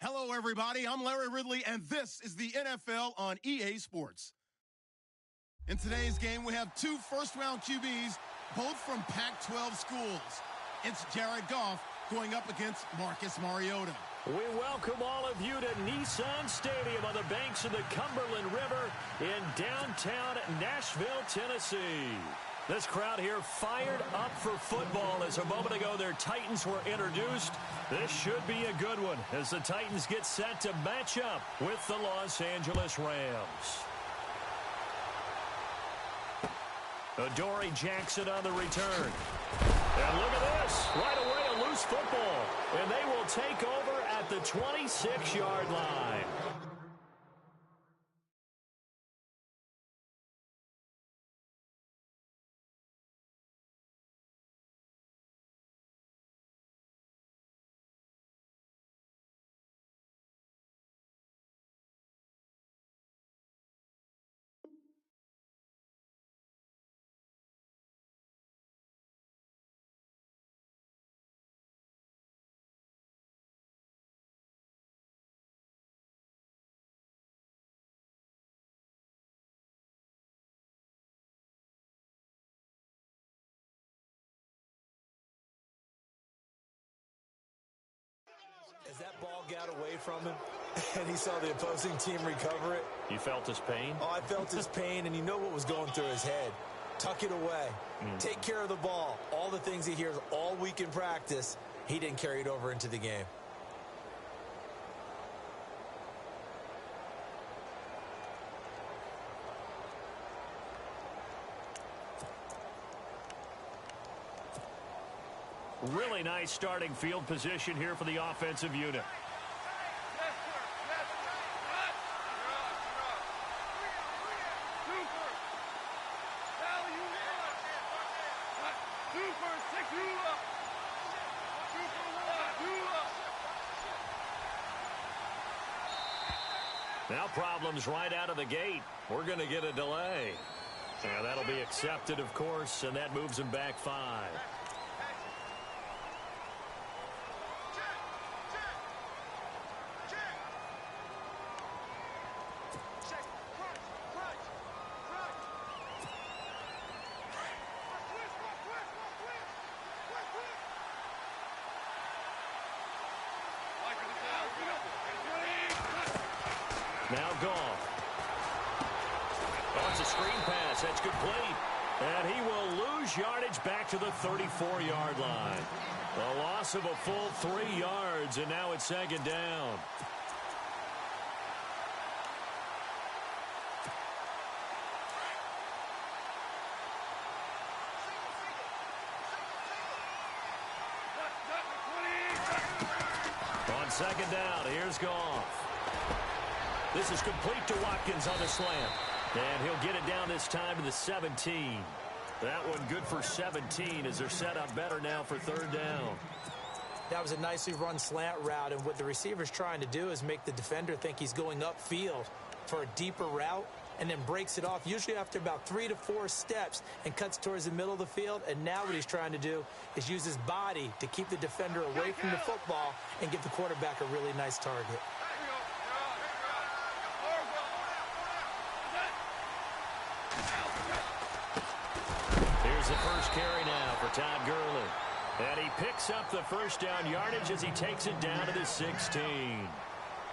Hello, everybody. I'm Larry Ridley, and this is the NFL on EA Sports. In today's game, we have two first-round QBs, both from Pac-12 schools. It's Jared Goff going up against Marcus Mariota. We welcome all of you to Nissan Stadium on the banks of the Cumberland River in downtown Nashville, Tennessee. This crowd here fired up for football as a moment ago their Titans were introduced. This should be a good one as the Titans get set to match up with the Los Angeles Rams. Adoree Jackson on the return. And look at this. Right away, a loose football. And they will take over at the 26-yard line. As that ball got away from him and he saw the opposing team recover it. You felt his pain? Oh, I felt his pain, and you know what was going through his head. Tuck it away. Take care of the ball. All the things he hears all week in practice, he didn't carry it over into the game. Really nice starting field position here for the offensive unit. Now problems right out of the gate. We're going to get a delay. Yeah, that'll be accepted, of course, and that moves him back 5. Now Goff. Oh, it's a screen pass. That's complete. And he will lose yardage back to the 34-yard line. A loss of a full 3 yards, and now it's second down. On second down, here's Goff. This is complete to Watkins on the slant. And he'll get it down this time to the 17. That one good for 17 as they're set up better now for third down. That was a nicely run slant route, and what the receiver's trying to do is make the defender think he's going upfield for a deeper route and then breaks it off, usually after about 3 to 4 steps, and cuts towards the middle of the field. And now what he's trying to do is use his body to keep the defender away from the football and give the quarterback a really nice target. Here's the first carry now for Todd Gurley. And he picks up the first down yardage as he takes it down to the 16.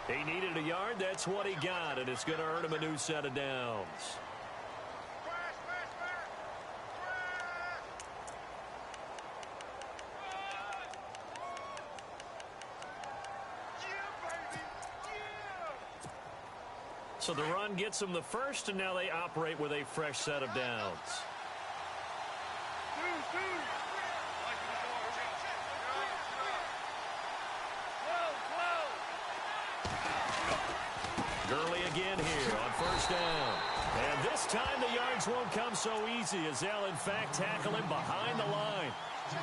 He needed a yard. That's what he got, and it's going to earn him a new set of downs. So the run gets them the first, and now they operate with a fresh set of downs. Gurley again here on first down. And this time the yards won't come so easy as they'll, in fact, tackle him behind the line.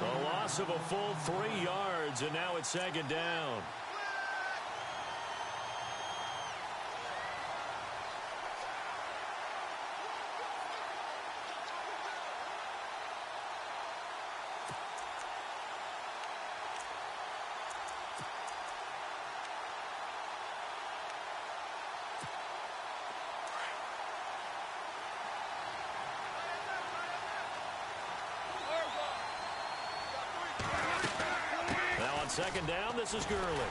A loss of a full 3 yards, and now it's second down. Now on second down, this is Gurley.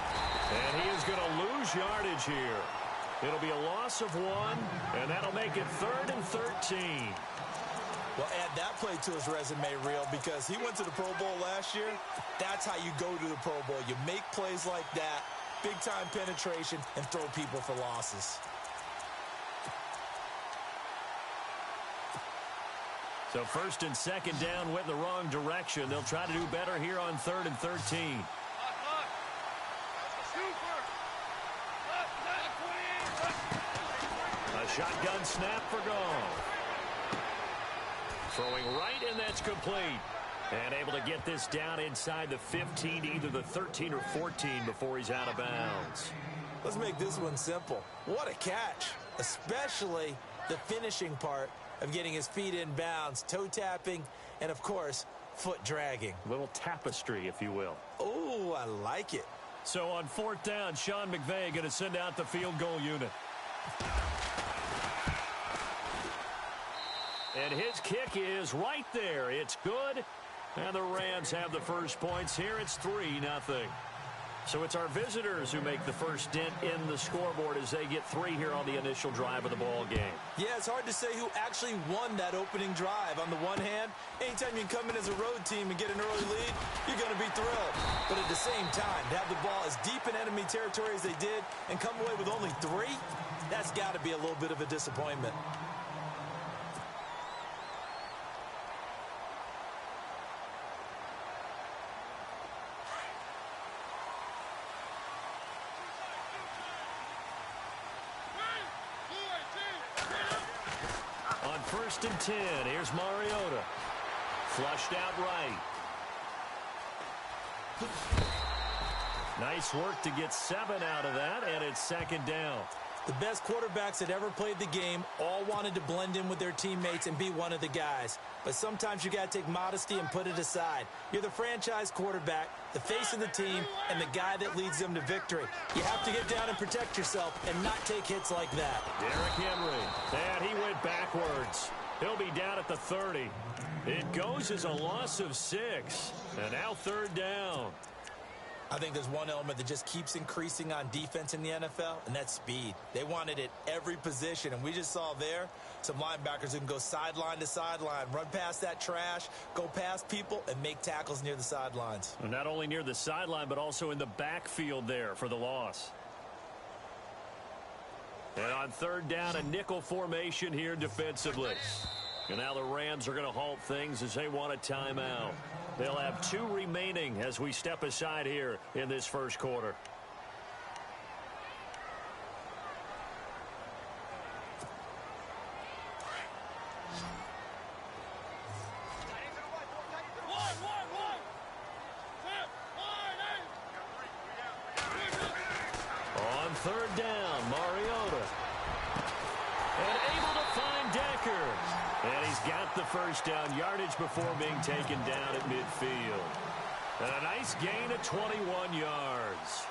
And he is going to lose yardage here. It'll be a loss of 1, and that'll make it 3rd and 13. Well, add that play to his resume reel because he went to the Pro Bowl last year. That's how you go to the Pro Bowl. You make plays like that, big-time penetration, and throw people for losses. So 1st and second down went in the wrong direction. They'll try to do better here on 3rd and 13. A shotgun snap for Gone. Throwing right, and that's complete. And able to get this down inside the 15, either the 13 or 14 before he's out of bounds. Let's make this one simple. What a catch, especially the finishing part of getting his feet in bounds, toe tapping, and, of course, foot dragging. A little tapestry, if you will. Oh, I like it. So on 4th down, Sean McVay going to send out the field goal unit. And his kick is right there. It's good. And the Rams have the first points here. It's 3-0. So it's our visitors who make the first dent in the scoreboard as they get 3 here on the initial drive of the ball game. Yeah, it's hard to say who actually won that opening drive. On the one hand, anytime you come in as a road team and get an early lead, you're going to be thrilled. But at the same time, to have the ball as deep in enemy territory as they did and come away with only 3, that's got to be a little bit of a disappointment. On 1st and 10, here's Mariota. Flushed out right. Nice work to get 7 out of that, and it's 2nd down. The best quarterbacks that ever played the game all wanted to blend in with their teammates and be one of the guys. But sometimes you got to take modesty and put it aside. You're the franchise quarterback, the face of the team, and the guy that leads them to victory. You have to get down and protect yourself and not take hits like that. Derrick Henry, and he went backwards. He'll be down at the 30. It goes as a loss of 6, and now 3rd down. I think there's one element that just keeps increasing on defense in the NFL, and that's speed. They want it at every position, and we just saw there some linebackers who can go sideline to sideline, run past that trash, go past people, and make tackles near the sidelines. And not only near the sideline, but also in the backfield there for the loss. And on 3rd down, a nickel formation here defensively. And now the Rams are going to halt things as they want a timeout. They'll have 2 remaining as we step aside here in this first quarter. On 3rd down, Mariota. And able to find Decker. And he's got the first down yardage before being taken down at midfield. And a nice gain of 21 yards.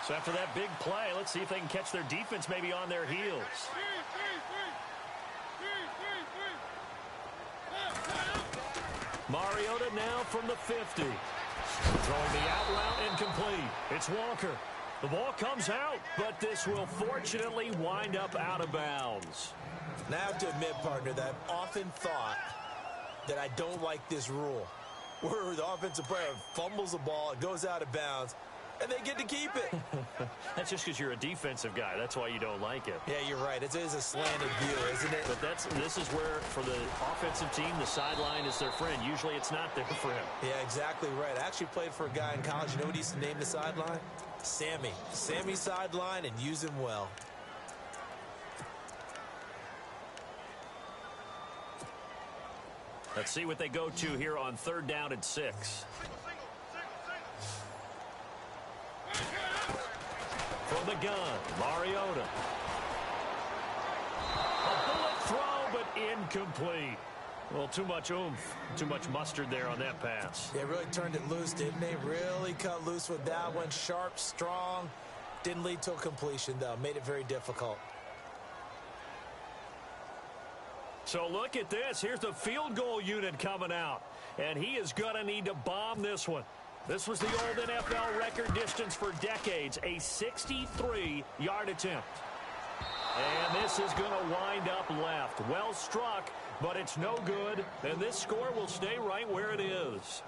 So after that big play, let's see if they can catch their defense maybe on their heels. Mariota now from the 50. Throwing the out route incomplete. It's Walker. The ball comes out, but this will fortunately wind up out of bounds. Now I have to admit, partner, that I've often thought that I don't like this rule, where the offensive player fumbles the ball, it goes out of bounds, and they get to keep it. That's just because you're a defensive guy. That's why you don't like it. Yeah, you're right. It is a slanted view, isn't it? But this is where, for the offensive team, the sideline is their friend. Usually it's not there for him. Yeah, exactly right. I actually played for a guy in college. You know what he used to name the sideline? Sammy. Sammy sideline, and use him well. Let's see what they go to here on 3rd down and 6. From the gun, Mariota. A bullet throw, but incomplete. Well, too much oomph, too much mustard there on that pass. They really turned it loose, didn't they? Really cut loose with that one. Sharp, strong. Didn't lead to a completion, though. Made it very difficult. So So look at this. Here's the field goal unit coming out. And he is going to need to bomb this one. This was the old NFL record distance for decades, a 63-yard attempt. And this is going to wind up left. Well struck, but it's no good. And this score will stay right where it is.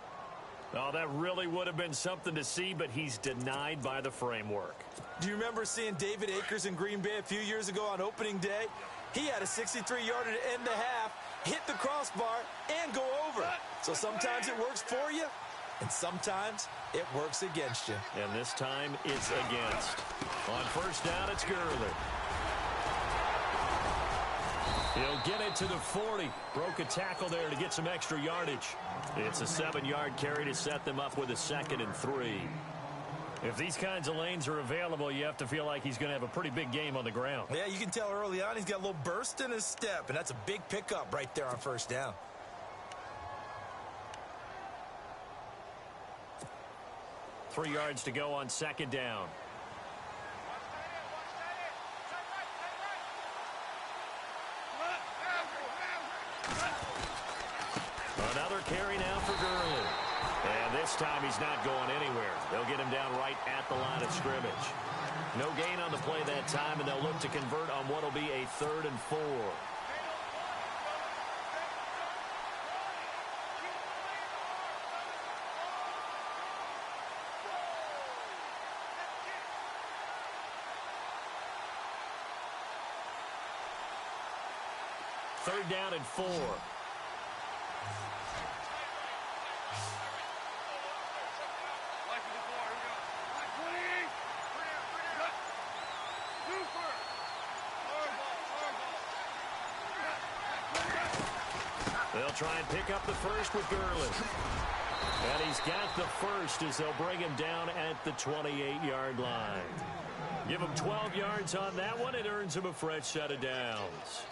Oh, that really would have been something to see, but he's denied by the framework. Do you remember seeing David Akers in Green Bay a few years ago on opening day? He had a 63-yarder to end the half, hit the crossbar, and go over. So sometimes it works for you, and sometimes it works against you. And this time it's against. On first down, it's Gurley. He'll get it to the 40. Broke a tackle there to get some extra yardage. It's a 7-yard carry to set them up with a 2nd and 3. If these kinds of lanes are available, you have to feel like he's going to have a pretty big game on the ground. Yeah, you can tell early on he's got a little burst in his step, and that's a big pickup right there on first down. Three yards to go on 2nd down. Another carry now for Gurley. And this time he's not going anywhere. They'll get him down right at the line of scrimmage. No gain on the play that time, and they'll look to convert on what will be a 3rd and 4. Third down and 4. They'll try and pick up the first with Gurley. And he's got the first as they'll bring him down at the 28-yard line. Give him 12 yards on that one. It earns him a fresh set of downs.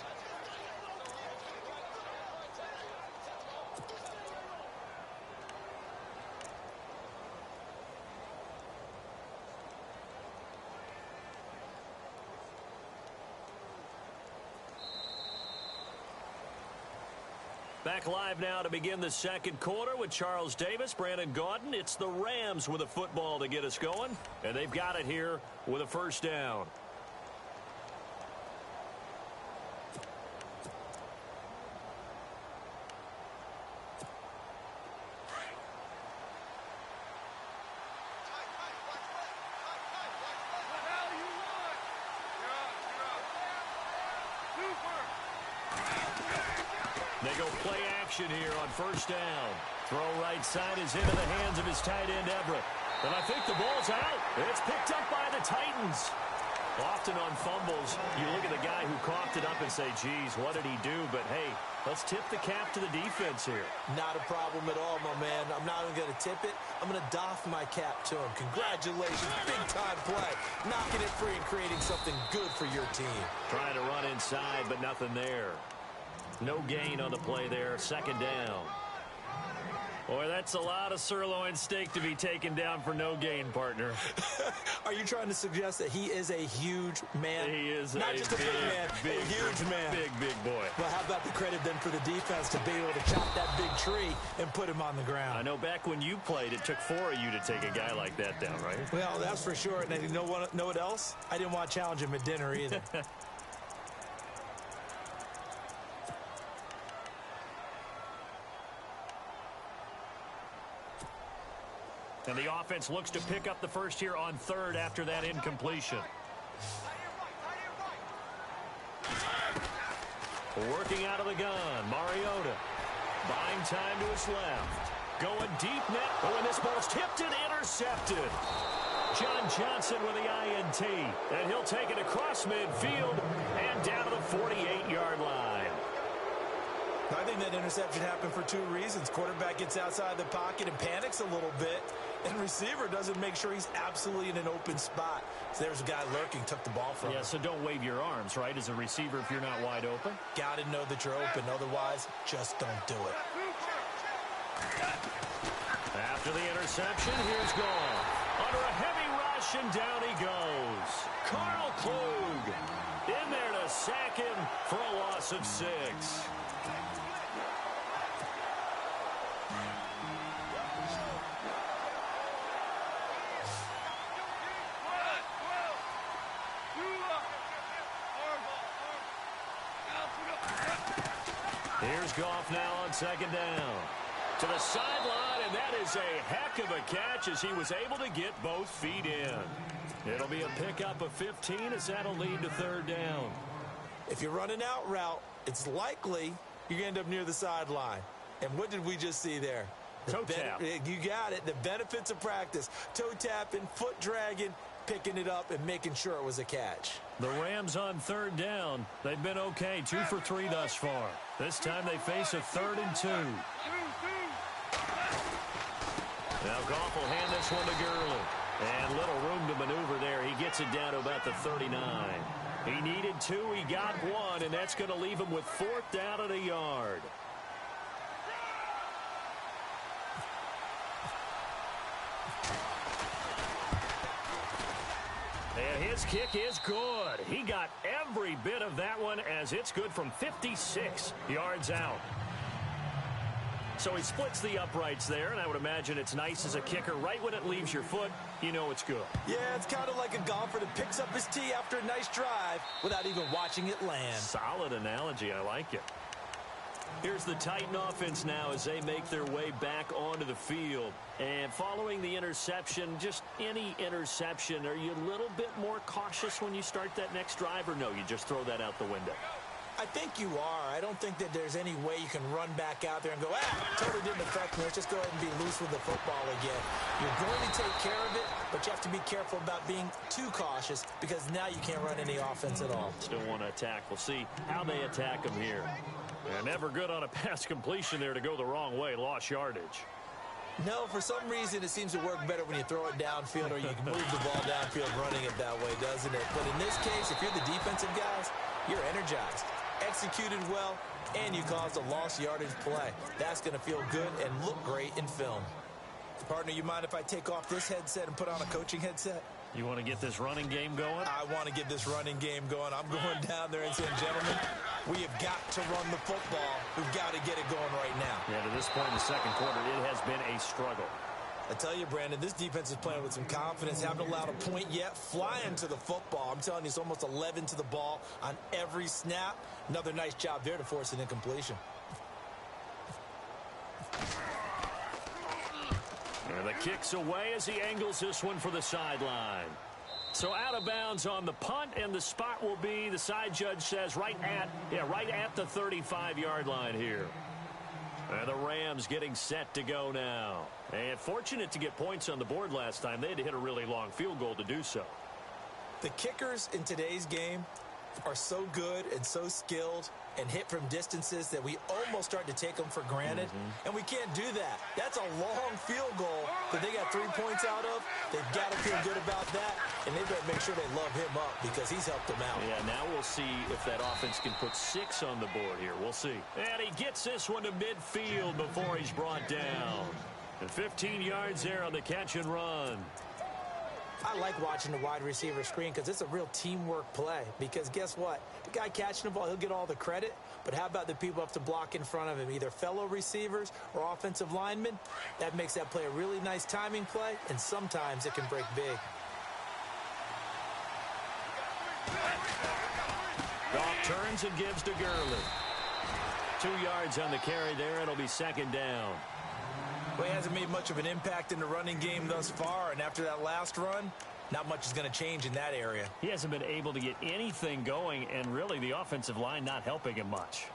Back live now to begin the second quarter with Charles Davis, Brandon Gaudin. It's the Rams with a football to get us going, and they've got it here with a first down. They go play action here on first down. Throw right side is into the hands of his tight end, Everett. And I think the ball's out. It's picked up by the Titans. Often on fumbles, you look at the guy who coughed it up and say, geez, what did he do? But, hey, let's tip the cap to the defense here. Not a problem at all, my man. I'm not even going to tip it. I'm going to doff my cap to him. Congratulations. Big-time play. Knocking it free and creating something good for your team. Trying to run inside, but nothing there. No gain on the play there. Second down. Boy, that's a lot of sirloin steak to be taken down for no gain, partner. Are you trying to suggest that he is a huge man? He is not just a big man, a huge man. Big boy. Well, how about the credit then for the defense to be able to chop that big tree and put him on the ground? I know back when you played, it took 4 of you to take a guy like that down, right? Well, that's for sure. And you know what else? I didn't want to challenge him at dinner either. And the offense looks to pick up the first here on third after that incompletion. Working out of the gun, Mariota. Buying time to his left. Going deep net. Oh, and this ball's tipped and intercepted. John Johnson with the INT. And he'll take it across midfield and down to the 48-yard line. I think that interception happened for 2 reasons. Quarterback gets outside the pocket and panics a little bit, and receiver doesn't make sure he's absolutely in an open spot. So there's a guy lurking, took the ball from him. Yeah, so don't wave your arms, right, as a receiver if you're not wide open? Got to know that you're open. Otherwise, just don't do it. After the interception, here's Goff. Under a heavy rush, and down he goes. Carl Klug. In there to sack him for a loss of 6. Here's Goff now on 2nd down. To the sideline, and that is a heck of a catch as he was able to get both feet in. It'll be a pickup of 15 as that'll lead to 3rd down. If you run an out route, it's likely you're going to end up near the sideline. And what did we just see there? Toe tap. You got it. The benefits of practice. Toe tapping, foot dragging, picking it up, and making sure it was a catch. The Rams on 3rd down. They've been okay, 2 for 3 thus far. This time they face a 3rd and 2. Now Goff will hand this one to Gurley. And little room to maneuver there. He gets it down to about the 39. He needed 2. He got 1, and that's going to leave him with 4th down at a yard. And his kick is good. He got every bit of that one as it's good from 56 yards out. So he splits the uprights there, and I would imagine it's nice as a kicker. Right when it leaves your foot, you know it's good. Yeah, it's kind of like a golfer that picks up his tee after a nice drive without even watching it land. Solid analogy. I like it. Here's the Titan offense now as they make their way back onto the field. And following the interception, just any interception, are you a little bit more cautious when you start that next drive, or no, you just throw that out the window? I think you are. I don't think that there's any way you can run back out there and go, totally didn't affect me. Let's just go ahead and be loose with the football again. You're going to take care of it, but you have to be careful about being too cautious because now you can't run any offense at all. Still want to attack. We'll see how they attack them here. And never good on a pass completion there to go the wrong way. Lost yardage. No, for some reason it seems to work better when you throw it downfield or you can move the ball downfield running it that way, doesn't it? But in this case, if you're the defensive guys, you're energized, executed well, and you caused a lost yardage play. That's going to feel good and look great in film. Partner, you mind if I take off this headset and put on a coaching headset? You want to get this running game going? I want to get this running game going. I'm going down there and saying, gentlemen, we have got to run the football. We've got to get it going right now. Yeah, to this point in the second quarter, it has been a struggle. I tell you, Brandon, this defense is playing with some confidence. Haven't allowed a point yet. Flying to the football. I'm telling you, it's almost 11 to the ball on every snap. Another nice job there to force an incompletion. And the kick's away as he angles this one for the sideline. So out of bounds on the punt, and the spot will be, the side judge says, right at the 35-yard line here. And the Rams getting set to go now. And fortunate to get points on the board last time. They had to hit a really long field goal to do so. The kickers in today's game are so good and so skilled and hit from distances that we almost start to take them for granted. And we can't do that. That's a long field goal that they got 3 points out of. They've got to feel good about that, and they better make sure they love him up because he's helped them out. Yeah, now we'll see if that offense can put 6 on the board here. We'll see. And he gets this one to midfield before he's brought down. And 15 yards there on the catch and run. I like watching the wide receiver screen because it's a real teamwork play. Because guess what? The guy catching the ball, he'll get all the credit. But how about the people up to block in front of him, either fellow receivers or offensive linemen? That makes that play a really nice timing play, and sometimes it can break big. Goff turns and gives to Gurley. 2 yards on the carry there. It'll be 2nd down. Well, he hasn't made much of an impact in the running game thus far, and after that last run, not much is going to change in that area. He hasn't been able to get anything going, and really the offensive line not helping him much.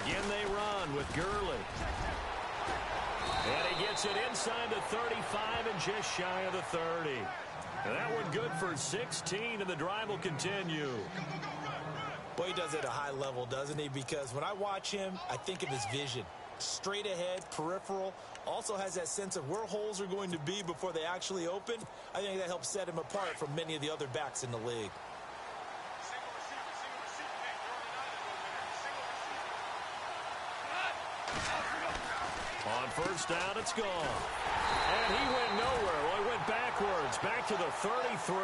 Again they run with Gurley. And he gets it inside the 35 and just shy of the 30. And that one good for 16, and the drive will continue. Well, he does it at a high level, doesn't he? Because when I watch him, I think of his vision. Straight ahead, peripheral. Also has that sense of where holes are going to be before they actually open. I think that helps set him apart from many of the other backs in the league. On first down, it's gone. And he went nowhere. Well, he went backwards, back to the 33.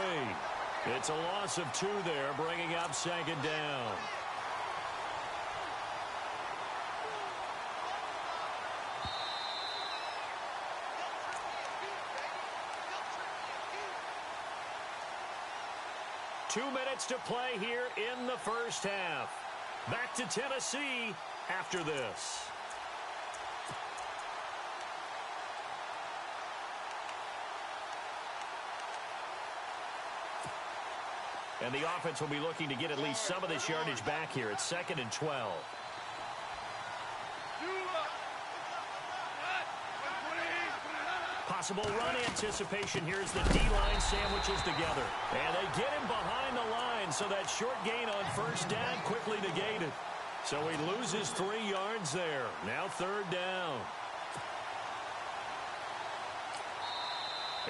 It's a loss of 2 there, bringing up second down. Two minutes to play here in the first half. Back to Tennessee after this. And the offense will be looking to get at least some of this yardage back here. It's 2nd and 12. Possible run anticipation here as the D-line sandwiches together. And they get him behind the line, so that short gain on first down quickly negated. So he loses 3 yards there. Now 3rd down.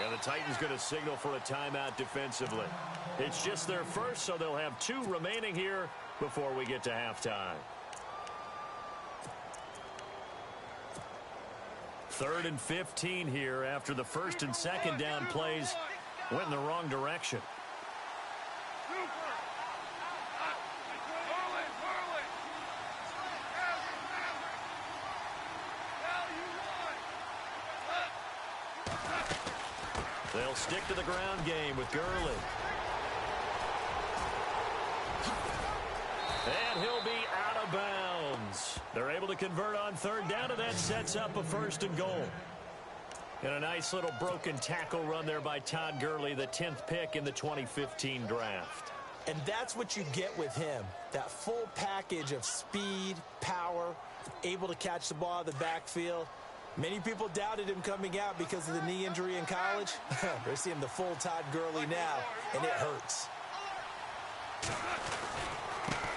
And the Titans going to signal for a timeout defensively. It's just their first, so they'll have 2 remaining here before we get to halftime. 3rd and 15 here after the 1st and 2nd down plays went in the wrong direction. They'll stick to the ground game with Gurley. And he'll be out of bounds. They're able to convert on 3rd down, and that sets up a 1st and goal. And a nice little broken tackle run there by Todd Gurley, the 10th pick in the 2015 draft. And that's what you get with him, that full package of speed, power, able to catch the ball out of the backfield. Many people doubted him coming out because of the knee injury in college. They're seeing the full Todd Gurley now, and it hurts.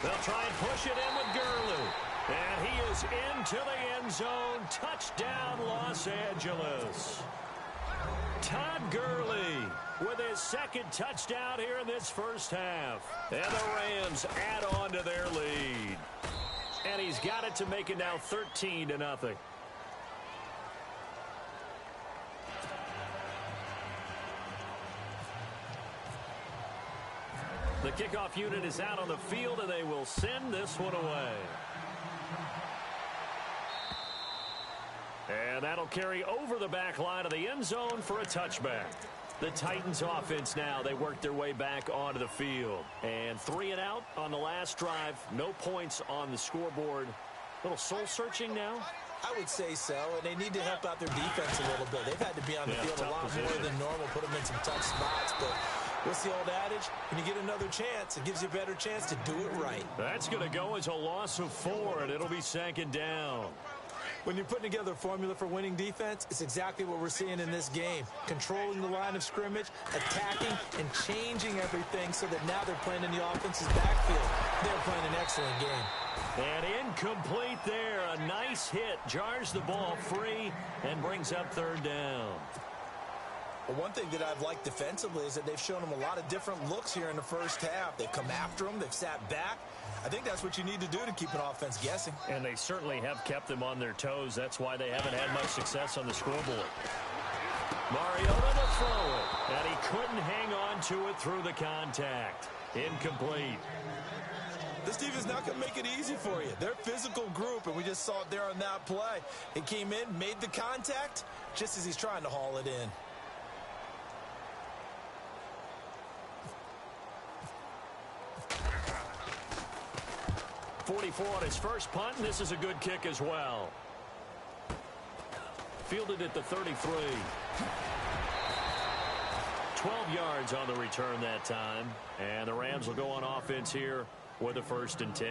They'll try and push it in with Gurley. And he is into the end zone. Touchdown, Los Angeles. Todd Gurley with his 2nd touchdown here in this first half. And the Rams add on to their lead. And he's got it to make it now 13-0. The kickoff unit is out on the field, and they will send this one away. And that'll carry over the back line of the end zone for a touchback. The Titans offense now, they work their way back onto the field. And 3 and out on the last drive. No points on the scoreboard. A little soul-searching now? I would say so, and they need to help out their defense a little bit. They've had to be on the field a lot more than normal, put them in some tough spots, but what's the old adage? When you get another chance, it gives you a better chance to do it right. That's going to go as a loss of 4, and it'll be 2nd down. When you're putting together a formula for winning defense, it's exactly what we're seeing in this game. Controlling the line of scrimmage, attacking, and changing everything so that now they're playing in the offense's backfield. They're playing an excellent game. And incomplete there. A nice hit. Jars the ball free and brings up 3rd down. Well, one thing that I've liked defensively is that they've shown them a lot of different looks here in the first half. They've come after them. They've sat back. I think that's what you need to do to keep an offense guessing. And they certainly have kept them on their toes. That's why they haven't had much success on the scoreboard. Mariota to throw it. And he couldn't hang on to it through the contact. Incomplete. This defense is not going to make it easy for you. They're a physical group, and we just saw it there on that play. It came in, made the contact, just as he's trying to haul it in. .44 on his first punt, and this is a good kick as well. Fielded at the 33. 12 yards on the return that time. And the Rams will go on offense here with a 1st and 10.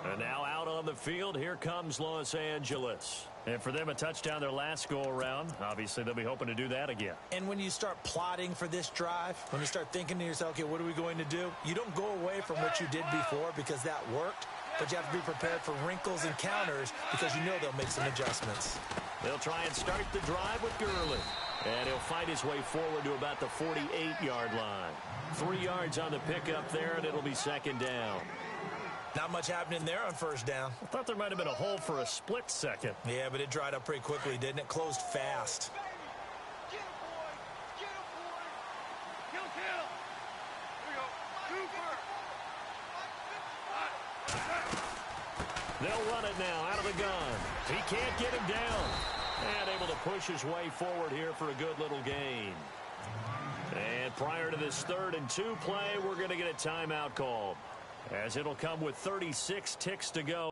And now out on the field, here comes Los Angeles. And for them, a touchdown their last go-around. Obviously, they'll be hoping to do that again. And when you start plotting for this drive, when you start thinking to yourself, okay, what are we going to do? You don't go away from what you did before because that worked, but you have to be prepared for wrinkles and counters because you know they'll make some adjustments. They'll try and start the drive with Gurley. And he'll fight his way forward to about the 48-yard line. 3 yards on the pickup there, and it'll be 2nd down. Not much happening there on first down. I thought there might have been a hole for a split second. Yeah, but it dried up pretty quickly, didn't it? Closed fast. They'll run it now out of the gun. He can't get him down. And able to push his way forward here for a good little gain. And prior to this 3rd and 2 play, we're going to get a timeout called, as it'll come with 36 ticks to go.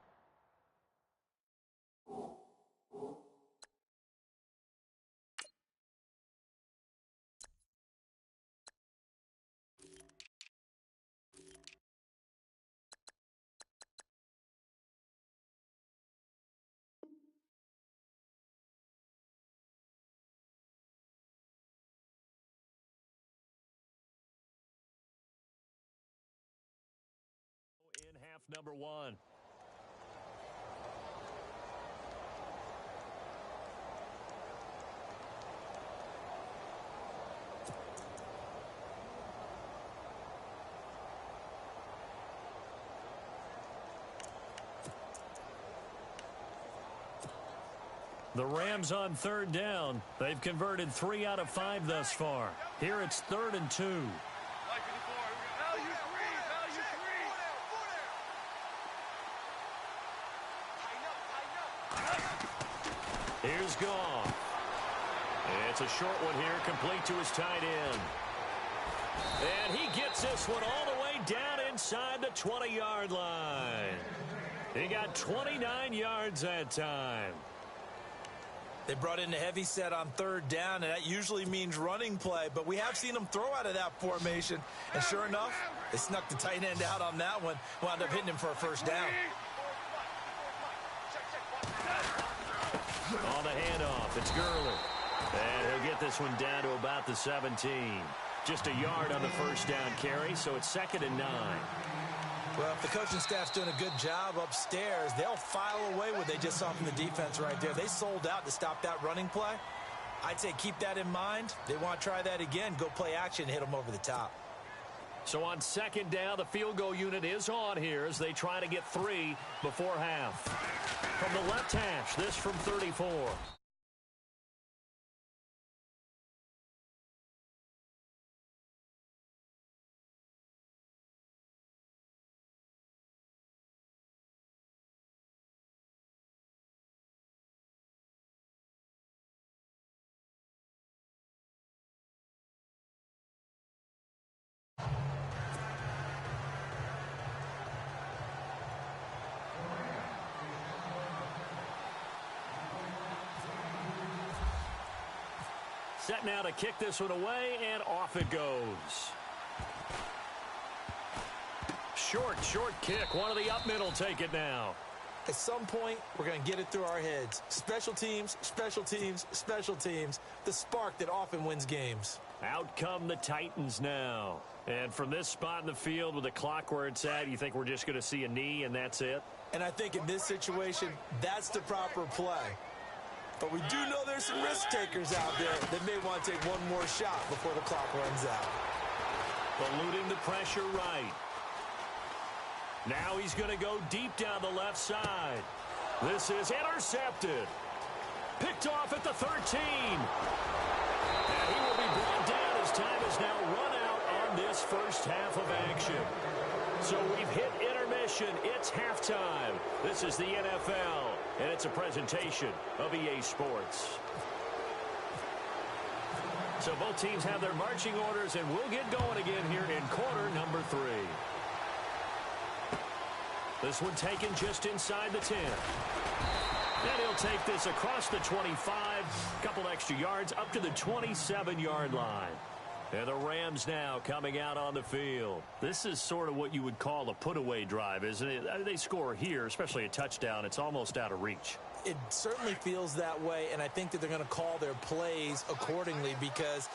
In half number 1. The Rams on 3rd down. They've converted 3 out of 5 thus far. Here it's 3rd and 2. Here's Goff. It's a short one here, complete to his tight end. And he gets this one all the way down inside the 20-yard line. He got 29 yards that time. They brought in a heavy set on 3rd down, and that usually means running play, but we have seen them throw out of that formation. And sure enough, they snuck the tight end out on that one, wound up hitting him for a 1st down. On the handoff, it's Gurley. And he'll get this one down to about the 17. Just a yard on the 1st down carry, so it's 2nd and 9. Well, if the coaching staff's doing a good job upstairs, they'll file away what they just saw from the defense right there. They sold out to stop that running play. I'd say keep that in mind. They want to try that again, go play action, hit them over the top. So on 2nd down, the field goal unit is on here as they try to get 3 before half. From the left hash, this from 34. Set now to kick this one away, and off it goes. Short kick. One of the up middle take it now. At some point, we're going to get it through our heads. Special teams, special teams, special teams. The spark that often wins games. Out come the Titans now. And from this spot in the field with the clock where it's at, you think we're just going to see a knee and that's it? And I think in this situation, that's the proper play. But we do know there's some risk takers out there that may want to take one more shot before the clock runs out. Eluding the pressure right. Now he's going to go deep down the left side. This is intercepted. Picked off at the 13. And he will be brought down as time is now run out on this first half of action. So we've hit intermission. It's halftime. This is the NFL, and it's a presentation of EA Sports. So both teams have their marching orders, and we'll get going again here in quarter number 3. This one taken just inside the 10. And he'll take this across the 25, couple extra yards up to the 27-yard line. And the Rams now coming out on the field. This is sort of what you would call a put-away drive, isn't it? They score here, especially a touchdown. It's almost out of reach. It certainly feels that way, and I think that they're going to call their plays accordingly because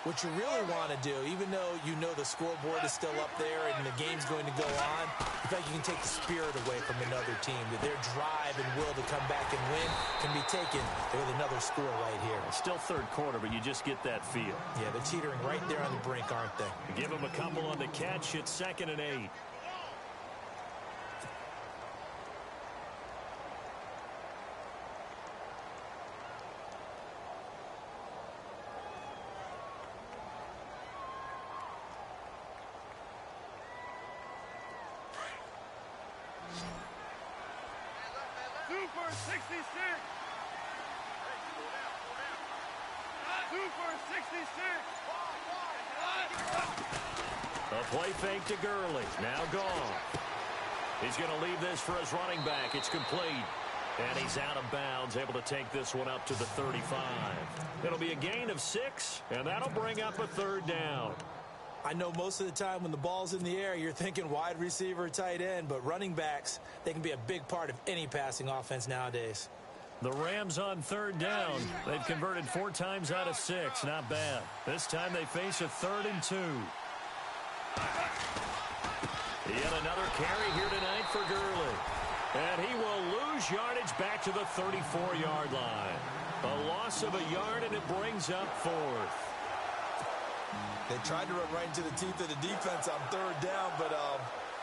what you really want to do, even though you know the scoreboard is still up there and the game's going to go on, I think you can take the spirit away from another team. That their drive and will to come back and win can be taken with another score right here. It's still third quarter, but you just get that feel. Yeah, they're teetering right there on the brink, aren't they? Give them a couple on the catch. It's 2nd and 8. for 66. 2 for 66. A play fake to Gurley. Now gone. He's going to leave this for his running back. It's complete. And he's out of bounds, able to take this one up to the 35. It'll be a gain of 6, and that'll bring up a third down. I know most of the time when the ball's in the air, you're thinking wide receiver, tight end, but running backs, they can be a big part of any passing offense nowadays. The Rams on third down. They've converted 4 times out of 6. Not bad. This time they face a 3rd and 2. Yet another carry here tonight for Gurley. And he will lose yardage back to the 34-yard line. A loss of a yard, and it brings up 4th. They tried to run right into the teeth of the defense on third down, but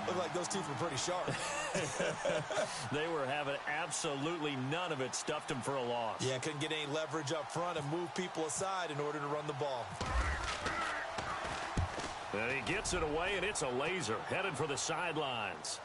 looked like those teeth were pretty sharp. They were having absolutely none of it. Stuffed him for a loss. Yeah, couldn't get any leverage up front and move people aside in order to run the ball. And he gets it away, and it's a laser headed for the sidelines.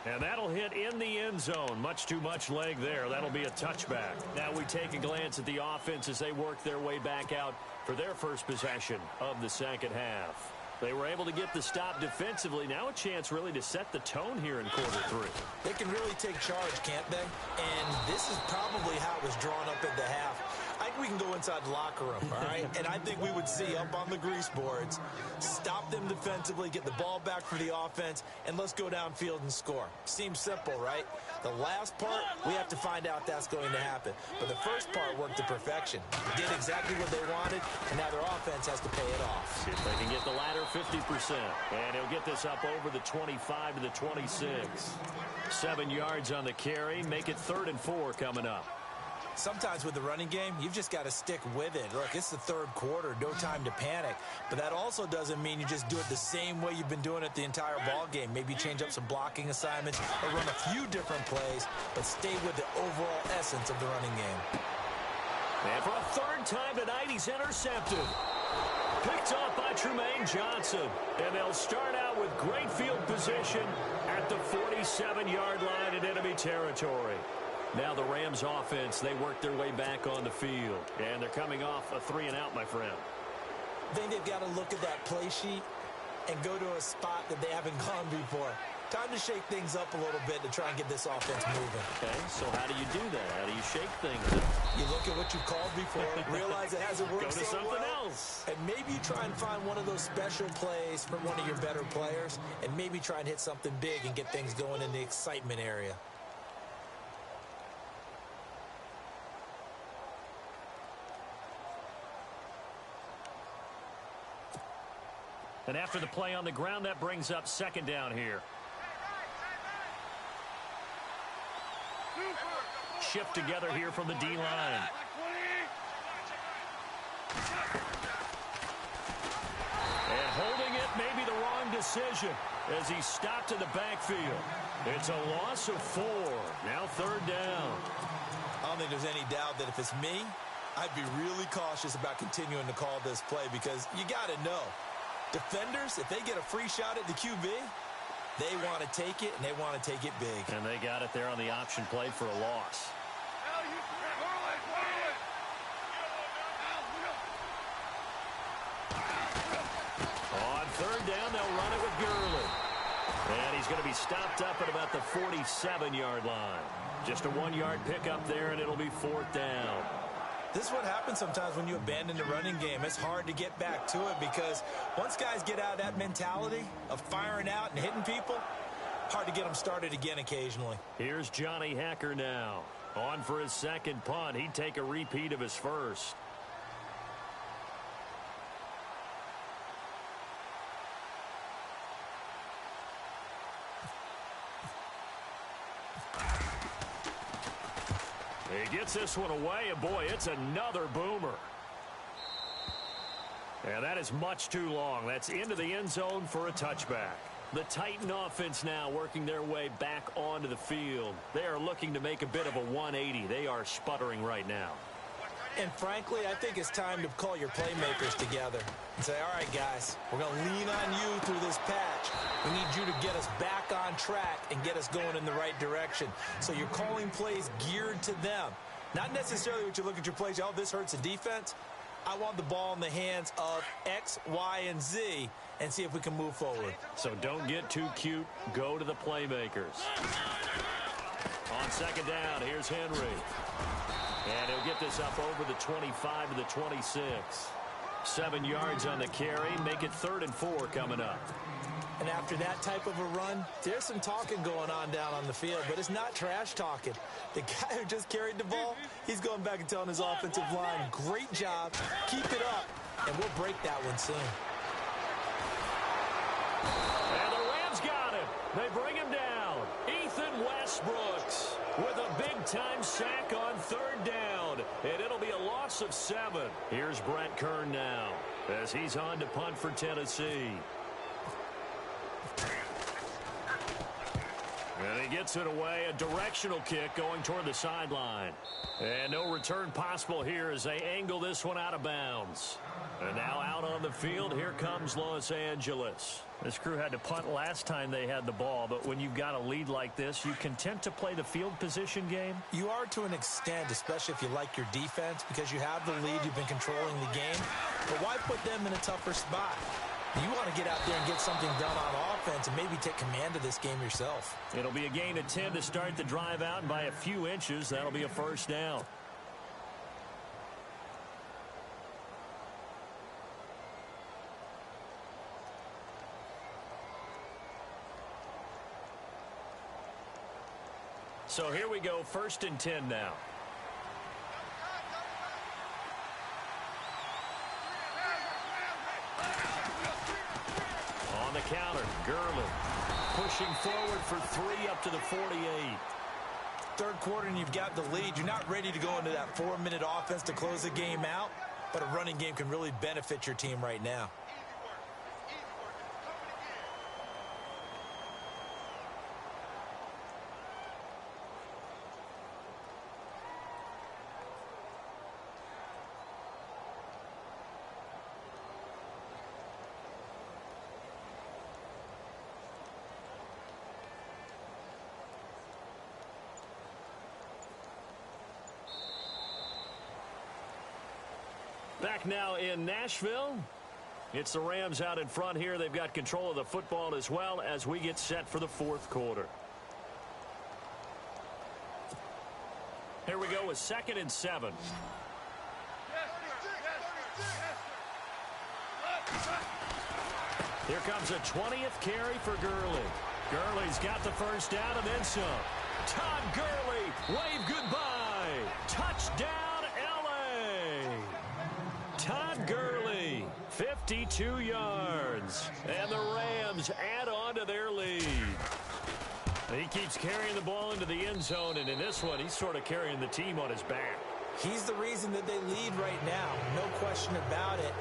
And that'll hit in the end zone. Much too much leg there. That'll be a touchback. Now we take a glance at the offense as they work their way back out for their first possession of the second half. They were able to get the stop defensively. Now a chance really to set the tone here in quarter 3. They can really take charge, can't they? And this is probably how it was drawn up at the half. I think we can go inside the locker room, all right? And I think we would see up on the grease boards, stop them defensively, get the ball back for the offense, and let's go downfield and score. Seems simple, right? The last part, we have to find out that's going to happen. But the first part worked to perfection. Did exactly what they wanted, and now their offense has to pay it off. See if they can get the latter 50%. And he'll get this up over the 25 to the 26. 7 yards on the carry. Make it 3rd and 4 coming up. Sometimes with the running game, you've just got to stick with it. Look, it's the 3rd quarter, no time to panic. But that also doesn't mean you just do it the same way you've been doing it the entire ball game. Maybe change up some blocking assignments or run a few different plays, but stay with the overall essence of the running game. And for a 3rd time tonight, he's intercepted. Picked off by Trumaine Johnson. And they'll start out with great field position at the 47-yard line in enemy territory. Now the Rams offense, they work their way back on the field. And they're coming off a 3-and-out, my friend. I think they've got to look at that play sheet and go to a spot that they haven't gone before. Time to shake things up a little bit to try and get this offense moving. Okay, so how do you do that? How do you shake things up? You look at what you've called before, realize it hasn't worked Go to so something well, else. and maybe you try and find one of those special plays from one of your better players, and maybe try and hit something big and get things going in the excitement area. And after the play on the ground, that brings up 2nd down here. Shift together here from the D-line. And holding it may be the wrong decision as he stopped in the backfield. It's a loss of 4. Now 3rd down. I don't think there's any doubt that if it's me, I'd be really cautious about continuing to call this play because you got to know. Defenders, if they get a free shot at the QB, they want to take it, and they want to take it big. And they got it there on the option play for a loss. On 3rd down, they'll run it with Gurley. And he's going to be stopped up at about the 47-yard line. Just a 1-yard pickup there, and it'll be 4th down. This is what happens sometimes when you abandon the running game. It's hard to get back to it because once guys get out of that mentality of firing out and hitting people, hard to get them started again occasionally. Here's Johnny Hacker now. On for his 2nd punt. He'd take a repeat of his first. He gets this one away, and boy, it's another boomer. And that is much too long. That's into the end zone for a touchback. The Titan offense now working their way back onto the field. They are looking to make a bit of a 180. They are sputtering right now. And frankly, I think it's time to call your playmakers together and say, all right, guys, we're going to lean on you through this patch. We need you to get us back on track and get us going in the right direction. So you're calling plays geared to them. Not necessarily what you look at your plays, oh, this hurts the defense. I want the ball in the hands of X, Y, and Z and see if we can move forward. So don't get too cute. Go to the playmakers. On second down, here's Henry. And he'll get this up over the 25 to the 26. 7 yards on the carry. Make it 3rd and 4 coming up. And after that type of a run, there's some talking going on down on the field, but it's not trash talking. The guy who just carried the ball, he's going back and telling his offensive line, great job, keep it up, and we'll break that one soon. And the Rams got him. They bring him down. Ethan Westbrooks with a big-time sack on 3rd down, and it'll be a loss of 7. Here's Brett Kern now as he's on to punt for Tennessee. And he gets it away, a directional kick going toward the sideline. And no return possible here as they angle this one out of bounds. And now out on the field, here comes Los Angeles. This crew had to punt last time they had the ball, but when you've got a lead like this, you content to play the field position game? You are to an extent, especially if you like your defense, because you have the lead, you've been controlling the game. But why put them in a tougher spot? You want to get out there and get something done on offense and maybe take command of this game yourself. It'll be a gain of 10 to start the drive out, and by a few inches, that'll be a 1st down. So here we go, 1st and 10 now. On the counter, Gurley pushing forward for 3 up to the 48. 3rd quarter and you've got the lead. You're not ready to go into that 4-minute offense to close the game out, but a running game can really benefit your team right now. Back now in Nashville. It's the Rams out in front here. They've got control of the football as well as we get set for the 4th quarter. Here we go with 2nd and 7. Here comes a 20th carry for Gurley. Gurley's got the 1st down and then some. Todd Gurley, wave goodbye. Touchdown, L.A. Todd Gurley, 52 yards. And the Rams add on to their lead. He keeps carrying the ball into the end zone, and in this one, he's sort of carrying the team on his back. He's the reason that they lead right now, no question about it.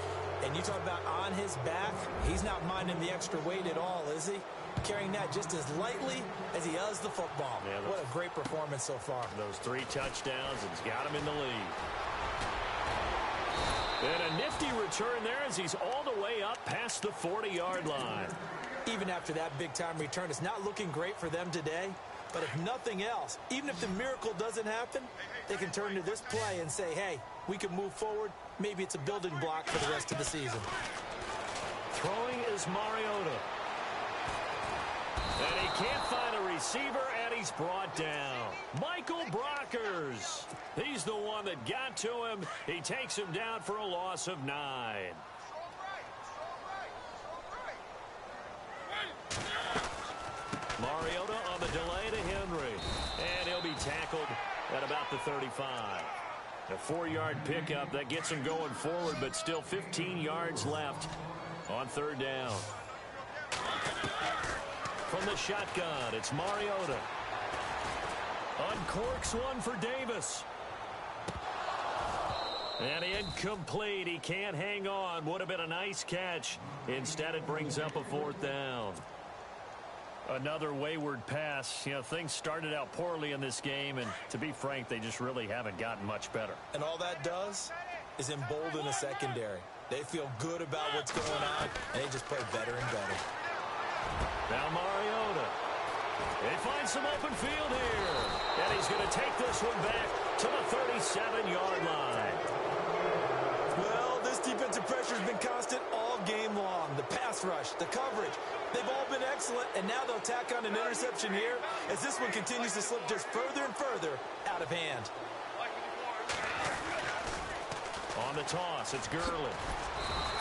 And you talk about on his back, he's not minding the extra weight at all, is he? Carrying that just as lightly as he does the football. Yeah, what a great performance so far. Those 3 touchdowns, and he's got him in the lead. And a nifty return there as he's all the way up past the 40-yard line. Even after that big-time return, it's not looking great for them today. But if nothing else, even if the miracle doesn't happen, they can turn to this play and say, hey, we can move forward. Maybe it's a building block for the rest of the season. Throwing is Mariota. And he can't find a receiver, and he's brought down. Michael Brockers. He's the one that got to him. He takes him down for a loss of 9. Mariota on the delay to Henry. And he'll be tackled at about the 35. A 4-yard pickup that gets him going forward, but still 15 yards left on 3rd down. From the shotgun, it's Mariota. Uncorks one for Davis. And incomplete. He can't hang on. Would have been a nice catch. Instead, it brings up a 4th down. Another wayward pass. You know, things started out poorly in this game, and to be frank, they just really haven't gotten much better. And all that does is embolden the secondary. They feel good about what's going on, and they just play better and better. Now Mariota. They find some open field here. And he's going to take this one back to the 37-yard line. Well, this defensive pressure has been constant all game long. The pass rush, the coverage, they've all been excellent, and now they'll tack on an interception here as this one continues to slip just further and further out of hand. On the toss, it's Gurley.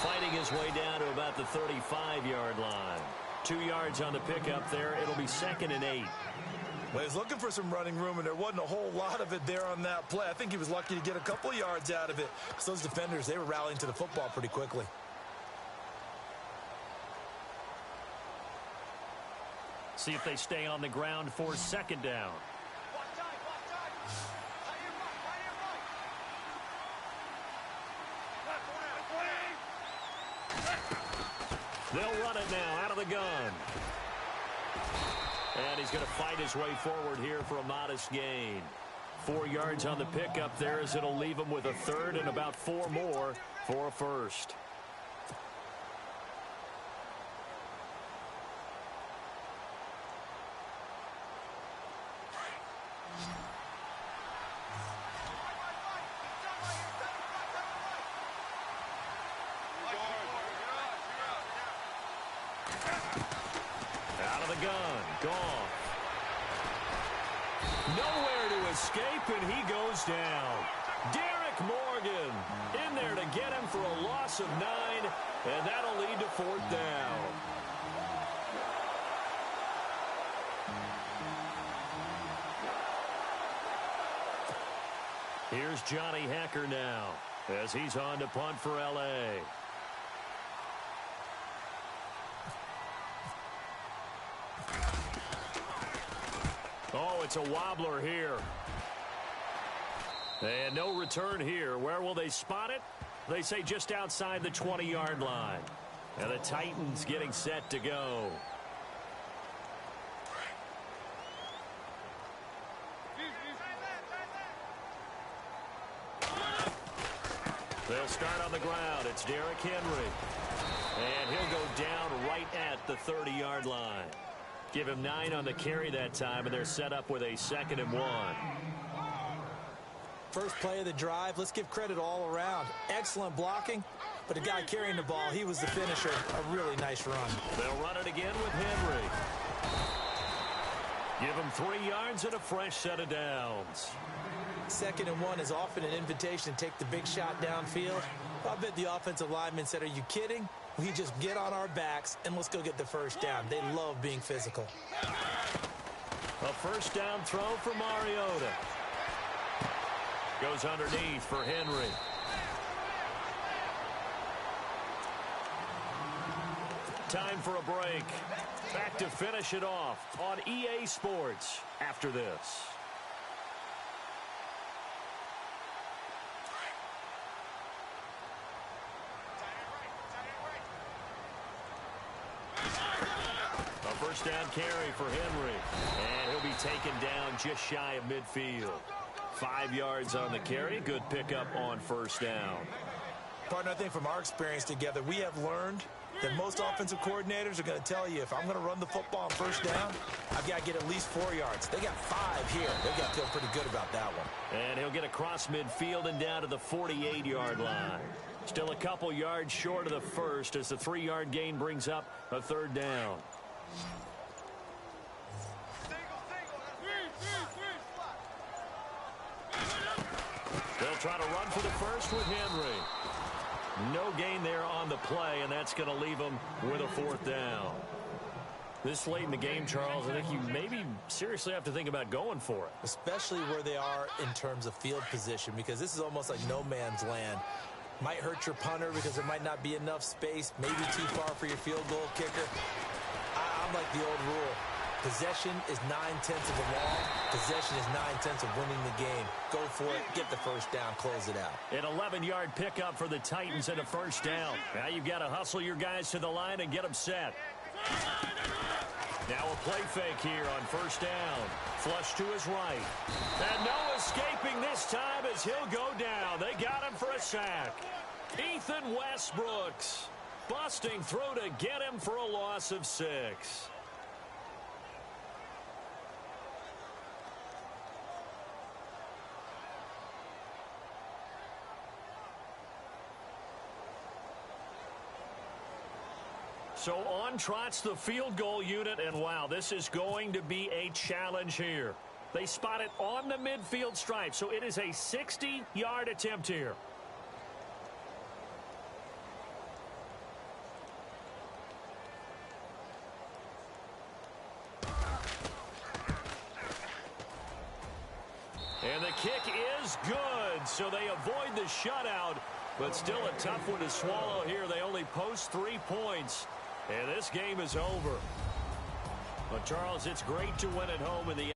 Fighting his way down to about the 35-yard line. 2 yards on the pickup there. It'll be 2nd and 8. Well, he's looking for some running room, and there wasn't a whole lot of it there on that play. I think he was lucky to get a couple yards out of it. So those defenders, they were rallying to the football pretty quickly. See if they stay on the ground for 2nd down. They'll run it now out of the gun. And he's going to fight his way forward here for a modest gain. 4 yards on the pickup there as it'll leave him with a 3rd and about 4 more for a 1st. Gone. Nowhere to escape, and he goes down. Derek Morgan in there to get him for a loss of 9, and that'll lead to 4th down. Here's Johnny Hecker now as he's on to punt for L.A. Oh, it's a wobbler here. And no return here. Where will they spot it? They say just outside the 20-yard line. And the Titans getting set to go. They'll start on the ground. It's Derrick Henry. And he'll go down right at the 30-yard line. Give him 9 on the carry that time, and they're set up with a 2nd and 1. First play of the drive, let's give credit all around. Excellent blocking, but the guy carrying the ball, he was the finisher. A really nice run. They'll run it again with Henry. Give him 3 yards and a fresh set of downs. 2nd and 1 is often an invitation to take the big shot downfield. I bet the offensive lineman said, are you kidding? We just get on our backs and let's go get the 1st down. They love being physical. A 1st down throw for Mariota. Goes underneath for Henry. Time for a break. Back to finish it off on EA Sports after this. First down carry for Henry. And he'll be taken down just shy of midfield. 5 yards on the carry. Good pickup on 1st down. Partner, I think from our experience together, we have learned that most offensive coordinators are going to tell you, if I'm going to run the football on 1st down, I've got to get at least 4 yards. They got 5 here. They've got to feel pretty good about that one. And he'll get across midfield and down to the 48-yard line. Still a couple yards short of the 1st as the 3-yard gain brings up a 3rd down. They'll try to run for the 1st with Henry. No gain there on the play, and that's going to leave them with a 4th down. This late in the game, Charles, I think you maybe seriously have to think about going for it. Especially where they are in terms of field position, because this is almost like no man's land. Might hurt your punter because there might not be enough space, maybe too far for your field goal kicker. I'm like the old rule. Possession is 9/10 of the long. Possession is 9/10 of winning the game. Go for it. Get the 1st down. Close it out. An 11-yard pickup for the Titans and a 1st down. Now you've got to hustle your guys to the line and get them set. Now a play fake here on first down. Flush to his right. And no escaping this time as he'll go down. They got him for a sack. Ethan Westbrooks busting through to get him for a loss of 6. So on trots the field goal unit, and wow, this is going to be a challenge here. They spot it on the midfield stripe, so it is a 60-yard attempt here. And the kick is good, so they avoid the shutout, but still a tough one to swallow here. They only post 3 points. And this game is over. But, Charles, it's great to win at home in the